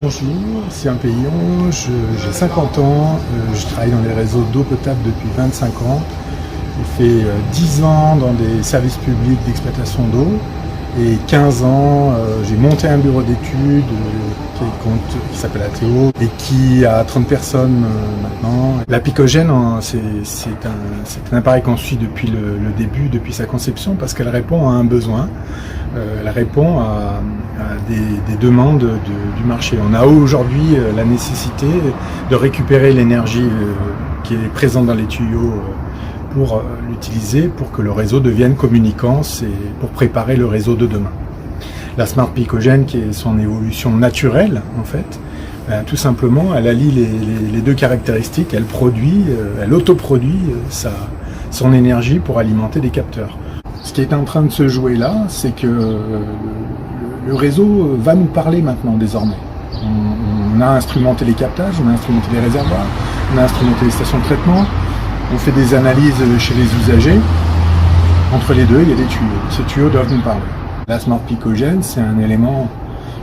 Bonjour, c'est un Payon, j'ai 50 ans, je travaille dans les réseaux d'eau potable depuis 25 ans. J'ai fait 10 ans dans des services publics d'exploitation d'eau et 15 ans, j'ai monté un bureau d'études qui s'appelle ATO et qui a 30 personnes maintenant. La Picogène, c'est un appareil qu'on suit depuis le début, depuis sa conception, parce qu'elle répond à un besoin. Elle répond à des demandes du marché. On a aujourd'hui la nécessité de récupérer l'énergie qui est présente dans les tuyaux pour l'utiliser pour que le réseau devienne communicant, c'est pour préparer le réseau de demain. La Smart Picogène, qui est son évolution naturelle en fait, tout simplement, elle allie les deux caractéristiques. Elle autoproduit son énergie pour alimenter des capteurs. Ce qui est en train de se jouer là, c'est que le réseau va nous parler maintenant désormais. On a instrumenté les captages, on a instrumenté les réservoirs, on a instrumenté les stations de traitement, on fait des analyses chez les usagers. Entre les deux, il y a des tuyaux. Ces tuyaux doivent nous parler. La Smart Picogène, c'est un élément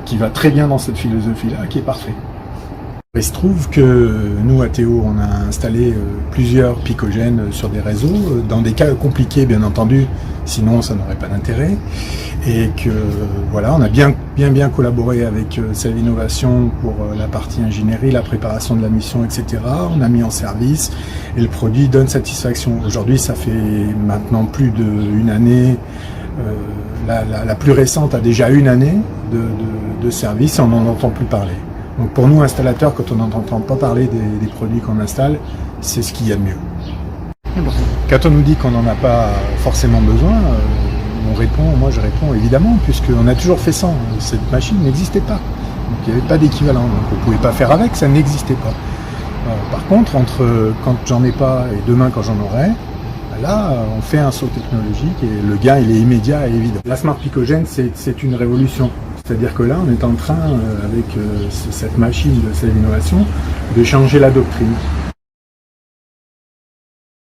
qui va très bien dans cette philosophie-là, qui est parfait. Il se trouve que nous, à Théo, on a installé plusieurs picogènes sur des réseaux, dans des cas compliqués bien entendu, sinon ça n'aurait pas d'intérêt. Et que voilà, on a bien collaboré avec Selve Innovation pour la partie ingénierie, la préparation de la mission, etc. On a mis en service et le produit donne satisfaction. Aujourd'hui, ça fait maintenant plus d'une année. La plus récente a déjà une année de service et on n'en entend plus parler. Donc pour nous, installateurs, quand on n'entend pas parler des produits qu'on installe, c'est ce qu'il y a de mieux. Quand on nous dit qu'on n'en a pas forcément besoin, moi je réponds évidemment, puisqu'on a toujours fait ça. Cette machine n'existait pas. Donc il n'y avait pas d'équivalent. Donc on ne pouvait pas faire avec, ça n'existait pas. Par contre, entre quand j'en ai pas et demain quand j'en aurai, là, on fait un saut technologique et le gain il est immédiat et évident. La Smart Picogène, c'est une révolution. C'est-à-dire que là, on est en train, avec cette machine de Selve Innovation, de changer la doctrine.